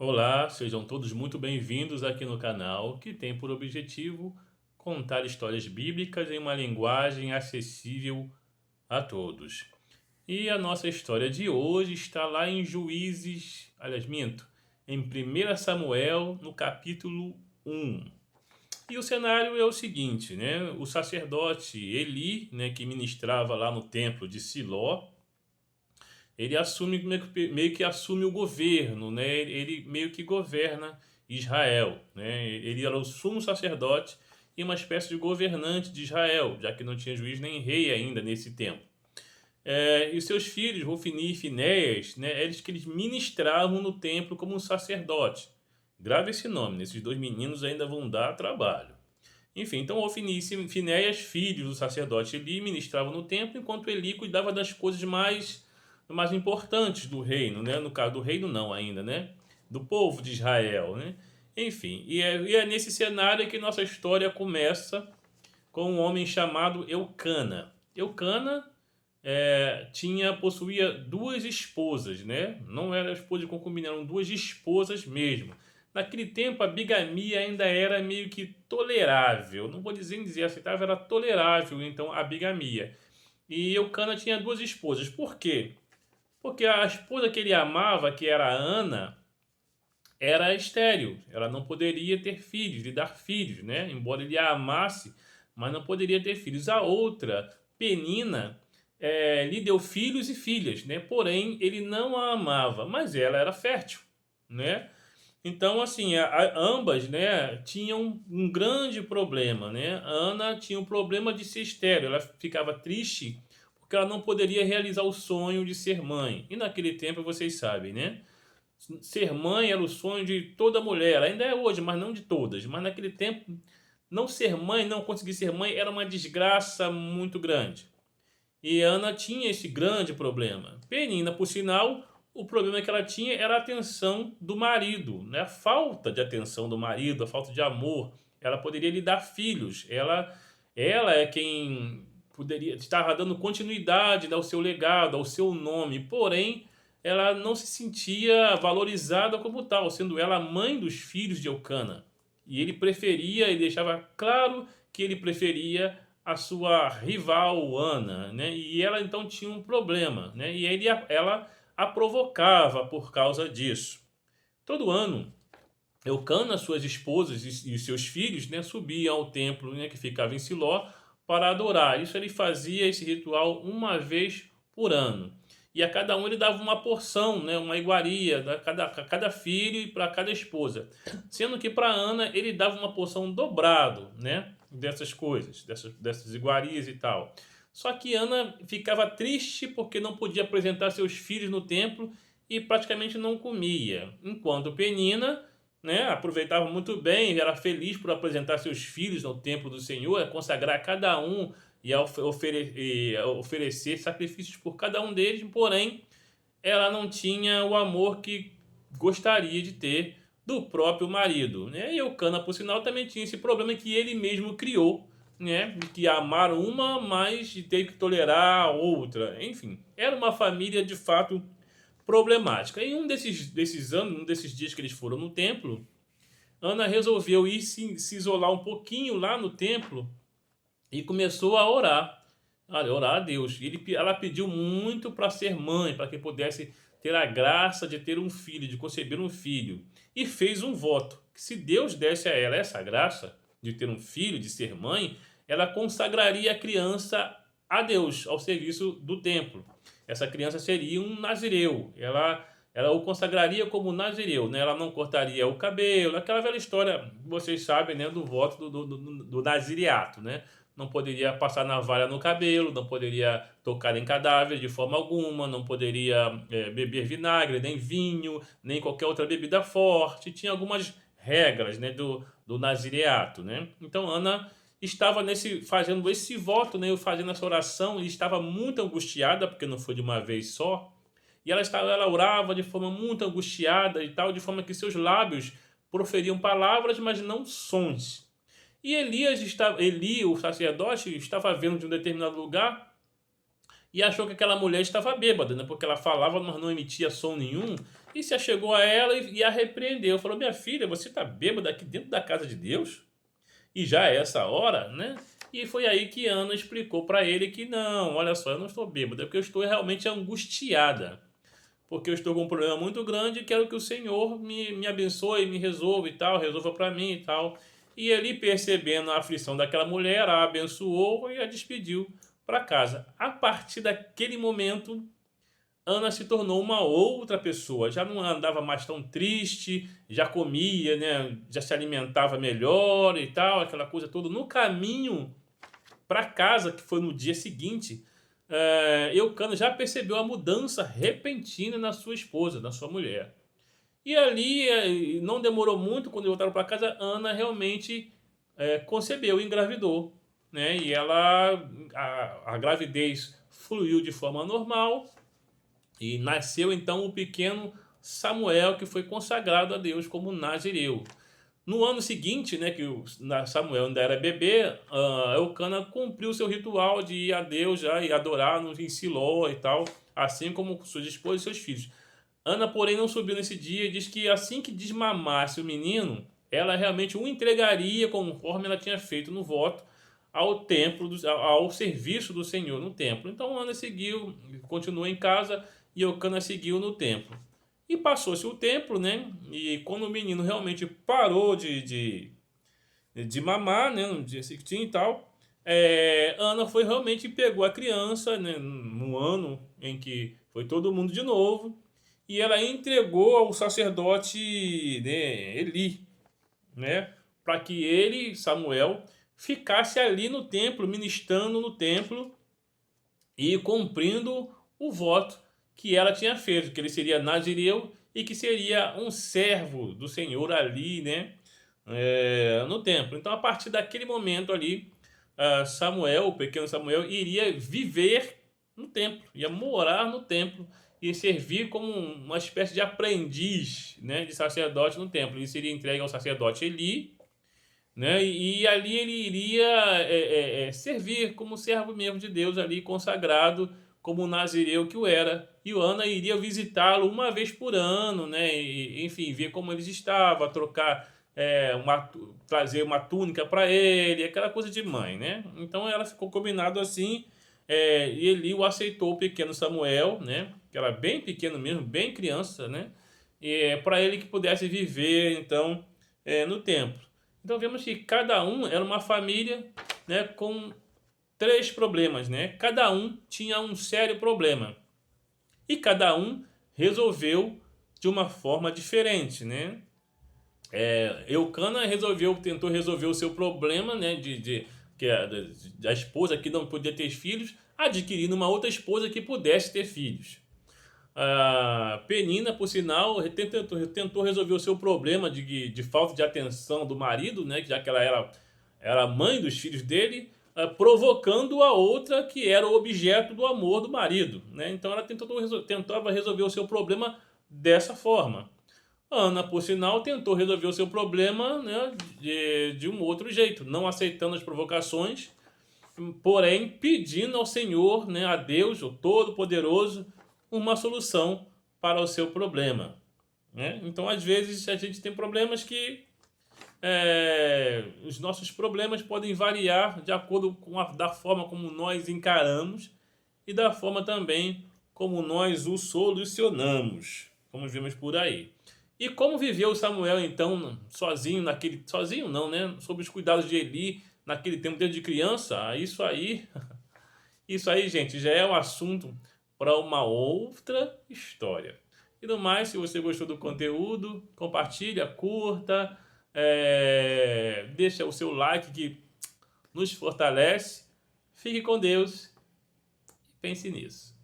Olá, sejam todos muito bem-vindos aqui no canal, que tem por objetivo contar histórias bíblicas em uma linguagem acessível a todos. E a nossa história de hoje está lá em Juízes, aliás, minto, em 1 Samuel, no capítulo 1. E o cenário é o seguinte, né? O sacerdote Eli, né, que ministrava lá no templo de Siló, ele assume meio que assume o governo, né? Ele meio que governa Israel, né? Ele era o sumo sacerdote e uma espécie de governante de Israel, já que não tinha juiz nem rei ainda nesse tempo. E seus filhos, Rofini e Finéias, né, eles ministravam no templo como um sacerdote. Grave esse nome, né? Esses dois meninos ainda vão dar trabalho. Enfim, então Ofni e Finéias, filhos do sacerdote Eli, ministravam no templo, enquanto Eli cuidava das coisas mais importantes do reino, né? No caso do reino não ainda, né? Do povo de Israel, né? Enfim, e é nesse cenário que nossa história começa com um homem chamado Eucana. Eucana possuía duas esposas, né? Não era esposa de concubina, eram duas esposas mesmo. Naquele tempo a bigamia ainda era meio que tolerável. Não vou dizer aceitável, era tolerável então a bigamia. E Eucana tinha duas esposas. Por quê? Porque a esposa que ele amava, que era a Ana, era estéril. Ela não poderia ter filhos, lhe dar filhos, né? Embora ele a amasse, mas não poderia ter filhos. A outra, Penina, lhe deu filhos e filhas, né? Porém, ele não a amava, mas ela era fértil, né? Então, assim, ambas, né, tinham um grande problema, né? A Ana tinha um problema de ser estéril, ela ficava triste porque ela não poderia realizar o sonho de ser mãe. E naquele tempo, vocês sabem, né? Ser mãe era o sonho de toda mulher, ainda é hoje, mas não de todas. Mas naquele tempo, não ser mãe, não conseguir ser mãe, era uma desgraça muito grande. E Ana tinha esse grande problema. Penina, por sinal, o problema que ela tinha era a atenção do marido, né? A falta de atenção do marido, a falta de amor. Ela poderia lhe dar filhos. Ela é quem poderia estar dando continuidade ao seu legado, ao seu nome. Porém, ela não se sentia valorizada como tal, sendo ela a mãe dos filhos de Eucana. E ele preferia, e deixava claro que ele preferia a sua rival Ana, né? E ela então tinha um problema, né? E ela a provocava por causa disso. Todo ano, Eucana, suas esposas e seus filhos, né, subiam ao templo, né, que ficava em Siló, para adorar. Isso ele fazia esse ritual uma vez por ano. E a cada um ele dava uma porção, né, uma iguaria a cada filho e para cada esposa. Sendo que para Ana ele dava uma porção dobrado, né, dessas coisas, dessas iguarias e tal. Só que Ana ficava triste porque não podia apresentar seus filhos no templo e praticamente não comia. Enquanto Penina, né, aproveitava muito bem, era feliz por apresentar seus filhos no templo do Senhor, consagrar cada um e oferecer sacrifícios por cada um deles, porém, ela não tinha o amor que gostaria de ter do próprio marido, né? E Eucana, por sinal, também tinha esse problema que ele mesmo criou, né? De que amar uma, mas ter que tolerar a outra. Enfim, era uma família de fato problemática. Em um desses anos, um desses dias que eles foram no templo, Ana resolveu ir se isolar um pouquinho lá no templo e começou a orar. Olha, orar a Deus. Ela pediu muito para ser mãe, para que pudesse ter a graça de ter um filho, de conceber um filho. E fez um voto, que se Deus desse a ela essa graça de ter um filho, de ser mãe, ela consagraria a criança a Deus, ao serviço do templo. Essa criança seria um nazireu. Ela o consagraria como nazireu, né? Ela não cortaria o cabelo, aquela velha história, vocês sabem, né, do voto do nazireato, né? Não poderia passar navalha no cabelo, não poderia tocar em cadáver de forma alguma, não poderia beber vinagre, nem vinho, nem qualquer outra bebida forte. Tinha algumas regras, né, do nazireato, né? Então Ana estava fazendo esse voto, né, fazendo essa oração, e estava muito angustiada porque não foi de uma vez só. E ela orava de forma muito angustiada e tal, de forma que seus lábios proferiam palavras, mas não sons. E Eli, o sacerdote, estava vendo de um determinado lugar e achou que aquela mulher estava bêbada, né? Porque ela falava, mas não emitia som nenhum. E se achegou a ela e a repreendeu. Falou: Minha filha, você está bêbada aqui dentro da casa de Deus? E já é essa hora, né? E foi aí que Ana explicou para ele que não, olha só, eu não estou bêbada, é porque eu estou realmente angustiada. Porque eu estou com um problema muito grande e quero que o Senhor me abençoe, me resolva e tal, resolva para mim e tal. E ele, percebendo a aflição daquela mulher, a abençoou e a despediu para casa. A partir daquele momento, Ana se tornou uma outra pessoa. Já não andava mais tão triste, já comia, né? Já se alimentava melhor e tal, aquela coisa toda. No caminho para casa, que foi no dia seguinte, Eucana já percebeu a mudança repentina na sua esposa, na sua mulher. E ali, não demorou muito, quando voltaram para casa, Ana realmente concebeu, engravidou. Né? E a gravidez fluiu de forma normal e nasceu então o pequeno Samuel, que foi consagrado a Deus como Nazireu. No ano seguinte, né, que Samuel ainda era bebê, Eucana cumpriu seu ritual de ir a Deus já e adorar em Siló e tal, assim como sua esposa e seus filhos. Ana, porém, não subiu nesse dia e diz que assim que desmamasse o menino, ela realmente o entregaria conforme ela tinha feito no voto ao templo, ao serviço do Senhor no templo. Então Ana seguiu, continuou em casa e Eucana seguiu no templo. E passou-se o tempo, né? E quando o menino realmente parou de mamar, né? No dia seguinte e tal, Ana foi realmente pegou a criança, né? No ano em que foi todo mundo de novo, e ela entregou ao sacerdote, né, Eli, né? Para que ele, Samuel, ficasse ali no templo, ministrando no templo e cumprindo o voto que ela tinha feito, que ele seria nazireu e que seria um servo do Senhor ali, né, no templo. Então, a partir daquele momento ali, Samuel, o pequeno Samuel, iria viver no templo, ia morar no templo e servir como uma espécie de aprendiz, né, de sacerdote no templo. Ele seria entregue ao sacerdote Eli, né? E ali ele iria servir como servo mesmo de Deus ali, consagrado como nazireu que o era. E o Ana iria visitá-lo uma vez por ano, né? E, enfim, ver como eles estavam, trocar trazer uma túnica para ele, aquela coisa de mãe, né? Então ela ficou combinado assim, e Eli o aceitou, o pequeno Samuel, né? Que era bem pequeno mesmo, bem criança, né? Para ele que pudesse viver então no templo. Então vemos que cada um era uma família, né, com três problemas, né? Cada um tinha um sério problema e cada um resolveu de uma forma diferente, né? Eucana tentou resolver o seu problema, né, que a esposa que não podia ter filhos, adquirindo uma outra esposa que pudesse ter filhos. A Penina, por sinal, tentou resolver o seu problema de falta de atenção do marido, né, já que ela era mãe dos filhos dele, provocando a outra que era o objeto do amor do marido. Né? Então ela tentava resolver o seu problema dessa forma. Ana, por sinal, tentou resolver o seu problema, né, de um outro jeito, não aceitando as provocações, porém pedindo ao Senhor, né, a Deus, o Todo-Poderoso, uma solução para o seu problema. Né? Então, às vezes, a gente tem problemas que os nossos problemas podem variar de acordo com da forma como nós encaramos e da forma também como nós o solucionamos, como vimos por aí. E como viveu Samuel, então, sozinho, sozinho não, né? Sob os cuidados de Eli, naquele tempo, desde criança, isso aí, gente, já é um assunto para uma outra história. E no mais, se você gostou do conteúdo, compartilha, curta, deixa o seu like que nos fortalece. Fique com Deus e pense nisso.